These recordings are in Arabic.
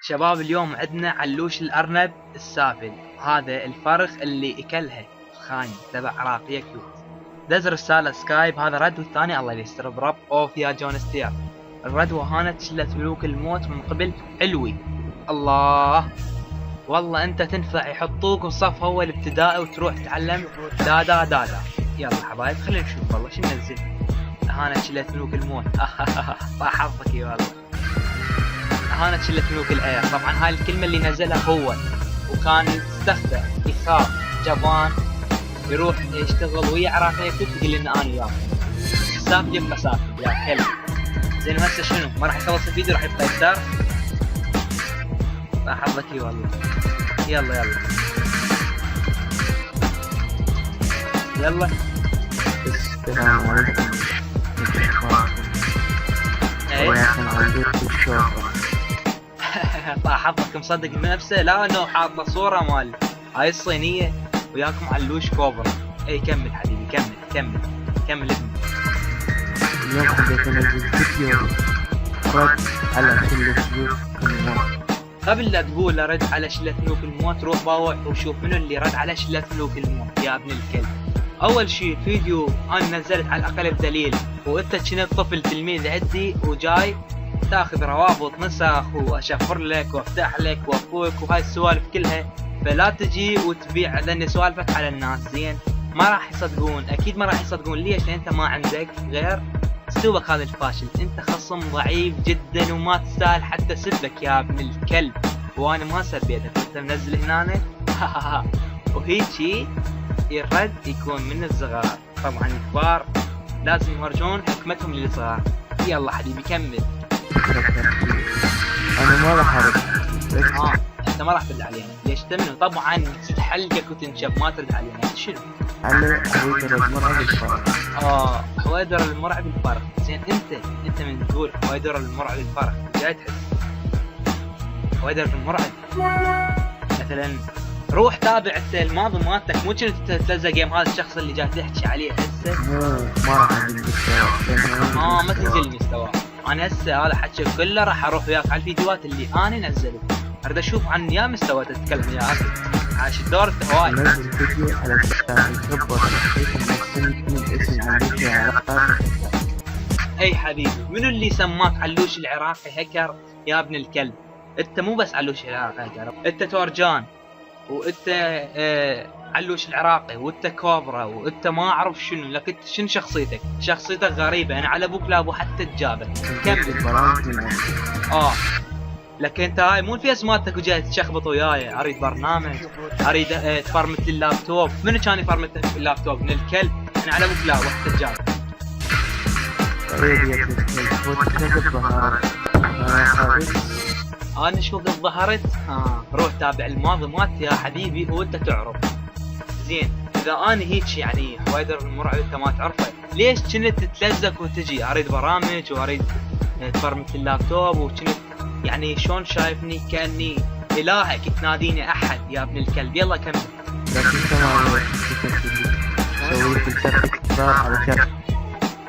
شباب اليوم عندنا علوش الأرنب السافل، هذا الفرخ اللي اكلها خاني تبع عراقية كيوت. دز رسالة سكايب، هذا رد، والثاني الله يستر برب اوف يا جون ستير. الرد وهانت شلة ملوك الموت من قبل علوي. الله والله انت تنفع، يحطوك بصف اول ابتدائي وتروح تتعلم دادا. يلا حبايب خلينا نشوف والله شو ننزل. هانت شلة ملوك الموت. طاح حظك يا والله. هانت شلة ملوك العير. طبعا هاي الكلمة اللي نزلها هو، وكان يستخدم يخاف جبان يروح يشتغل ويا عراقية كيف يقول لنا انا وياك سافل يبقى سافل يا كلب. زين هسه شنو؟ ما راح يخلص الفيديو راح يبقى يختار. طاح حظك يا والله. يلا السلام عليكم. طاح حظك مصدق من نفسه. لا انه حاطه صورة مال هاي الصينية وياكم علوش كوبرا. اي كمل حبيبي كمل ابني. اليوم حبيت انزل فيديو رد على شلة ملوك الموت. قبل لا تقول رد على شلة ملوك الموت، روح باوع وشوف منو اللي رد على شلة ملوك الموت يا ابن الكلب. اول شي فيديو انا نزلت على الاقل بدليل، وانت كنت طفل تلميذ عندي وجاي تاخذ روابط نسخ واشفر لك وافتح لك وافوك وهاي السوالف كلها، فلا تجي وتبيع ذني سوالفك على الناس. زين ما راح يصدقون، اكيد ما راح يصدقون. ليش؟ لان انت ما عندك غير اسلوبك هذا الفاشل. انت خصم ضعيف جدا وما تستاهل حتى سبك يا ابن الكلب، وانا ما سبيتك. انت منزل هنا وهيجي الرد يكون من الصغار. طبعا الكبار لازم يورجون حكمتهم للصغار. يلا حبيبي كمل. انا ما راح ارد. انت ما راح ترد علينا. ليش تمنوا؟ طبعا تحلقك وتنشف ما ترد علينا. شنو؟ على حويدر المرعب الفرق. حويدر المرعب الفرق. زين انت من تقول حويدر المرعب الفرق جاي تحس حويدر المرعب مثلا. روح تابع الماضي مالتك، مو كنت تتلزق جيم هذا الشخص اللي جاي تحكي عليه هسه. ما راح انزل مستوى. ما تنزل مستوى. انا هسه هذا حكي كله راح اروح وياك على الفيديوهات اللي انا نزلت، اريد اشوف عن يا مستوى تتكلم يا اخي. عاش الدور هواي. نزل فيديو على الكبر اسم علوش العراقي. اي حبيبي، منو اللي سماك علوش العراقي هكر يا ابن الكلب؟ انت مو بس علوش العراقي هكر، انت تورجان، وانت علوش العراقي، وانت كوبرا، وانت ما اعرف شنو. لكن شنو شخصيتك غريبه. انا على ابوك لا ابو حتى تجابه. كمل. لكن انت هاي مو الفيس مالتك وجاي تشخبط وياي. اريد برنامج، اريد تفرمت لي اللابتوب. منو كان يفرمت اللابتوب؟ من الكلب. انا على ابوك لا ابو حتى تجابه. انا شو قد ظهرت. روح تابع الماضي مالتي يا حبيبي وانت تعرف. زين اذا انا هيك يعني حويدر المرعب انت ما تعرفه، ليش كنت تتلزق وتجي؟ اريد برامج واريد تفرمت اللابتوب، وكنت يعني شلون شايفني كاني الهك تناديني احد يا ابن الكلب. يلا كمل.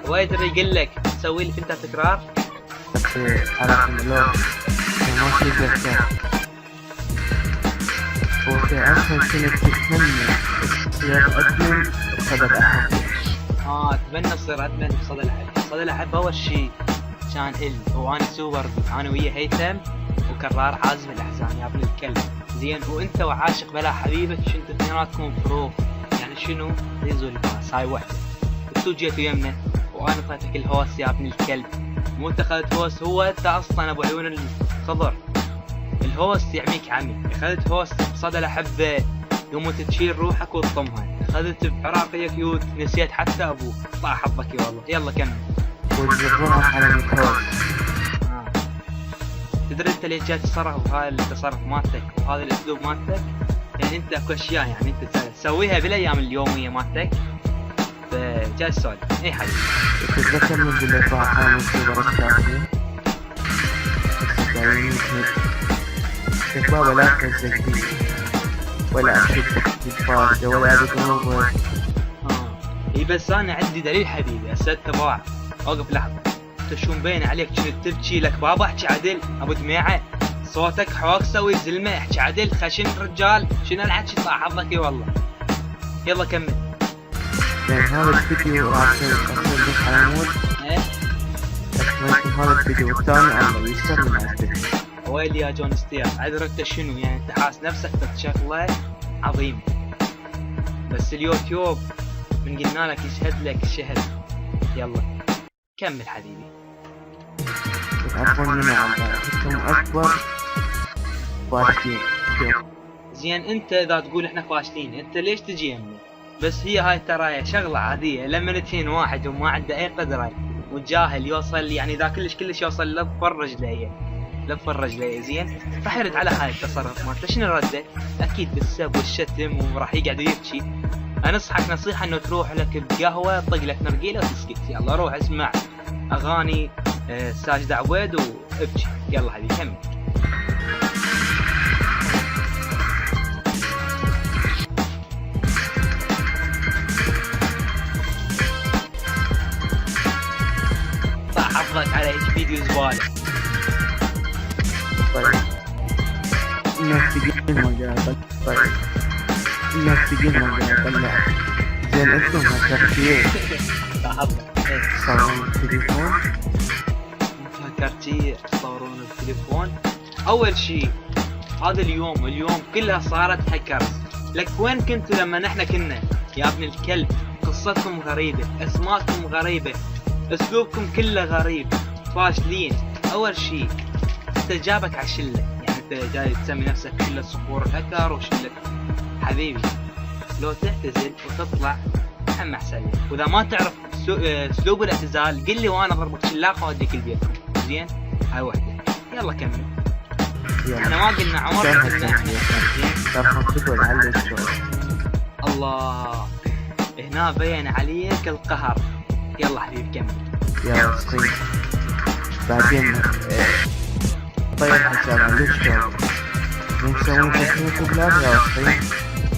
حويدر يقول لك تسوي لي انت تكرار. بس على الملوك ما في ذكاء. وفي أصلاً كنت تتمنى تصير أدمن بصدد أحد. اتمنى تصير أدمن بصدد أحد. صدد أحد أول شي كان وأنا سوبر، أنا ويا هيثم وكرار عازم الأحزان يا ابن الكلب. زين وأنت وعاشق بلا حبيبك شنتوا اثنيناتكم فروق. يعني شنو؟ ريزو الباس هاي وحدة. انتو جيتوا يمنا وأنا فاتك الهوس يا ابن الكلب. مو انت اخذت هوس، هو انت اصلا ابو عيون الخضر. الهوس يعميك عمي. اخذت هوس بصدى الحبة يوم تشيل روحك وتطمها. اخذت بعراقية كيوت نسيت حتى ابوك. طاح حظك يا والله. يلا كمل. وتجربها على المكروه. تدري انت ليش جاي تتصرف بهاي التصرف مالتك وهذا الاسلوب مالتك؟ يعني انت اكو اشياء يعني انت تسويها بالايام اليومية مالتك، فجاي السؤال. اي حبيبي تتذكر من اللي طاح على السوبر الثانية؟ بس بابا لا تزكي ولا أشد بالفاجة ولا بتنظر. اي بس انا عندي دليل حبيبي. هسه انت باع اوقف لحظة. انت شو مبين عليك كنت تبكي؟ لك بابا احكي عدل ابو دميعة. صوتك حوكسه ويزلمه، احكي عدل خشن رجال، شنو الحكي طاح حظك والله. يلا كمل. يعني هذا الفيديو راح أصور بس على مود ايه أكملكم هذا الفيديو والثاني الله يستر من عندك. ويلي يا جون ستير، عذرك شنو يعني؟ انت حاس نفسك شغله عظيم، بس اليوتيوب من قلنا لك يشهد لك الشهد. يلا كمل حبيبي. تعرفون من عندكم أكبر فاشلين. زين انت اذا تقول احنا فاشلين، انت ليش تجي يمنا؟ بس هي هاي ترى شغله عاديه، لما تهين واحد وما عنده اي قدره وجاهل يوصل، يعني اذا كلش يوصل لف الرجليه زين، راح يرد على هاي التصرف مالته. شنو رده؟ اكيد بالسب والشتم، وراح يقعد يبكي. انصحك نصيحه انه تروح لك بقهوه، طق لك نرجيله وتسكت. يلا روح اسمع اغاني ساجد عبيد وابكي. يلا حبيبي كمل. حظك على ايش فيديو زباله. طيب الناس تقول ما قاعد. طيب الناس تقول ما قاعد طلع. زين انتم هكرتيه صارون التليفون، هكرتيه صارون التليفون. اول شيء هذا اليوم كلها صارت هكرز. لك وين كنتوا لما نحن كنا يا ابن الكلب؟ قصتكم غريبه، اسماءكم غريبه، اسلوبكم كله غريب، فاشلين. اول شيء انت جابك على شله، يعني انت جاي تسمي نفسك شله صقور الهكر وشله. حبيبي لو تعتزل وتطلع هم احسن لك، واذا ما تعرف اسلوب الاعتزال قل لي وانا اضربك شلاقه واوديك لبيتكم. زين هاي وحده. يلا كمل. احنا ما قلنا عمر، قلنا احنا الله هنا بين عليك القهر. يلا حبيبي كمل. يا صغير بعدين طيب حساب عليك شلون نسوي تسويق بلاد يا صغير.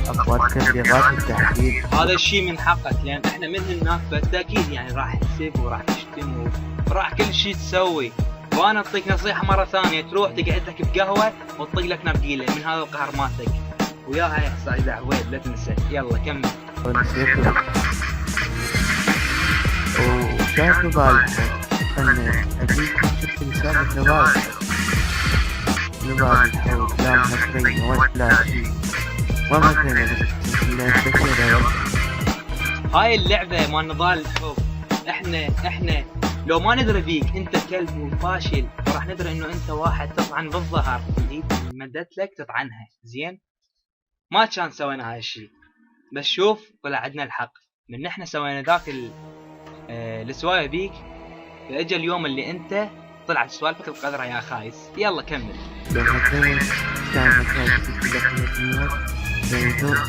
اقوى تبليغات التحديد هذا الشيء من حقك، لان احنا من هناك بالتاكيد يعني راح تسب وراح تشتم وراح كل شيء تسوي. وانا اعطيك نصيحه مره ثانيه، تروح تقعد لك بقهوه وتطق لك نرجيله من هذا القهر مالتك وياها يا سعيد عويد لا تنسى. يلا كمل. وكان في بالي ان اجيكم شفت مسابقة نضال الحوض لا مهكرين ولا شيء وما كان هاي اللعبة مال نضال الحب. احنا لو ما ندري فيك انت كلب وفاشل، راح ندري انه انت واحد تطعن بالظهر، الايد مدت لك تطعنها. زين ما كان سوينا هاي الشيء، بس شوف طلع عندنا الحق من احنا سوينا ذاك السواية بيك، فاجا اليوم اللي انت طلعت سوالفك القذرة يا خايس. يلا كمل. لما كان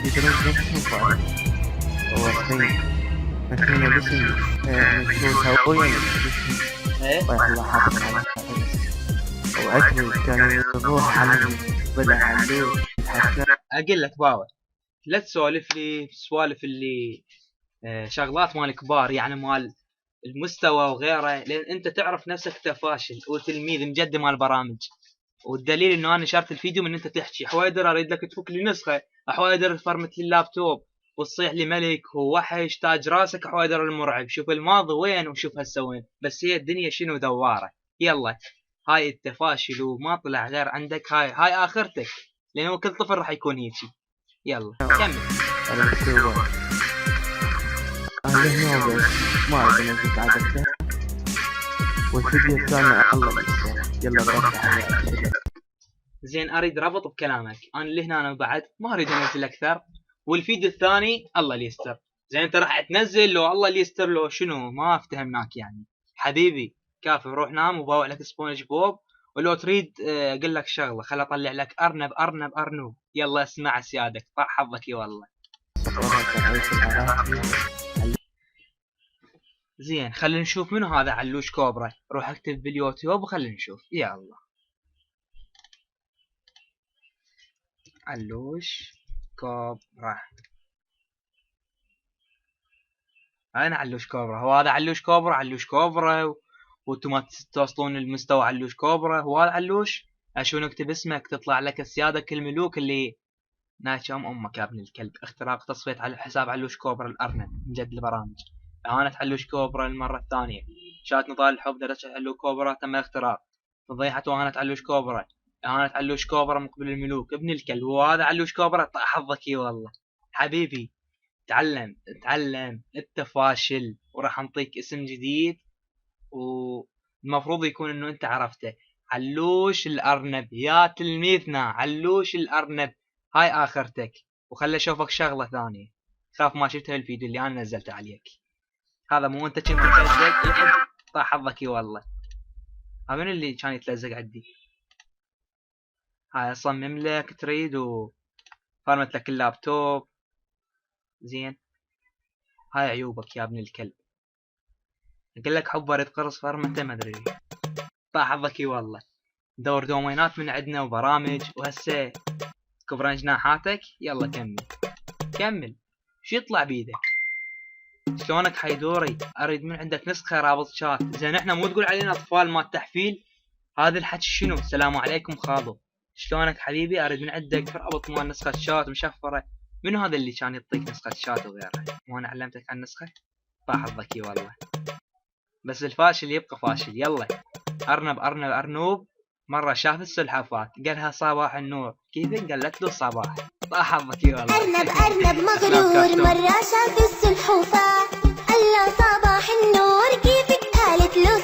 يدرون نفسهم فعلا وصين مكينة باسم مكتوب هوية الله حافظ على وأكمل كان يروح على بدأ علوش الحسنة. أقول لك باور لا تسولف لي سوالف اللي شغلات مال كبار، يعني مال المستوى وغيره، لأن أنت تعرف نفسك أنت فاشل وتلميذ مقدم على البرامج. والدليل انه انا نشرت الفيديو من انت تحكي حويدر اريد لك تفك لي نسخه، حويدر فرمت لي اللابتوب وتصيح لي ملك ووحش تاج راسك حويدر المرعب. شوف الماضي وين وشوف هسه وين، بس هي الدنيا شنو دواره. يلا هاي انت فاشل وما طلع غير عندك، هاي اخرتك، لانه كل طفل راح يكون هيجي. يلا كمل. انا هنا بس ما اعرف انك عادتك والفيديو الثاني الله يستر. يلا بروح على زين اريد ربط بكلامك، انا اللي هنا انا بعد ما اريد انزل اكثر، والفيديو الثاني الله اللي يستر. زين انت راح تنزل لو الله اللي يستر لو شنو ما افتهمناك يعني. حبيبي كافي روح نام وباوع لك سبونج بوب، ولو تريد اقول لك شغله خل اطلع لك ارنب. يلا اسمع سيادك طاح حظك يا والله. زين خلينا نشوف منو هذا علوش كوبرا. روح اكتب باليوتيوب وخلينا نشوف. يا الله علوش كوبرا، انا علوش كوبرا. هو هذا علوش كوبرا وانتم ما توصلون للمستوى علوش كوبرا. هو هذا علوش اشو نكتب اسمك تطلع لك السيادة كل ملوك اللي ناشم امك يا ابن الكلب. اختراق تصفية على حساب علوش كوبرا الارنب من جد البرامج. اهانة علوش كوبرا المرة الثانية. شات نضال الحب درجة علوش كوبرا تم الاختراق. فضيحة واهانة علوش كوبرا. اهانة علوش كوبرا مقبل الملوك ابن الكلب. وهذا علوش كوبرا طيح حظك اي والله. حبيبي تعلم انت فاشل وراح نعطيك اسم جديد والمفروض يكون انه انت عرفته. علوش الارنب يا تلميذنا علوش الارنب. هاي اخرتك وخلي اشوفك شغله ثانيه. خاف ما شفتها الفيديو اللي انا نزلته عليك. هذا مو انت كنت تلزق طاح حظك والله. ها من اللي كان يتلزق عندي؟ هاي اصمم لك تريد وفرمت لك اللابتوب زين. هاي عيوبك يا ابن الكلب. اقول لك حب ورد قرص فرمته ما ادري طاح حظك والله. دور دومينات من عندنا وبرامج وهسه كبران جناحاتك. يلا كمل شو يطلع بيدك؟ شلونك حيدوري؟ اريد من عندك نسخة رابط شات. زين احنا مو تقول علينا اطفال مال تحفيل؟ هذا الحكي شنو؟ السلام عليكم خالو. شلونك حبيبي؟ اريد من عندك رابط مال نسخة شات مشفرة. منو هذا اللي كان يعطيك نسخة شات وغيرها؟ مو انا علمتك عن النسخة؟ طاح حظك والله. بس الفاشل يبقى فاشل. يلا ارنب مرة شاف السلحفاة قالها صباح النور. كيف قالت له صباح؟ طاح حظك والله. أرنب مغرور مرة شاف السلحفاة قال له صباح النور. كيف قالت له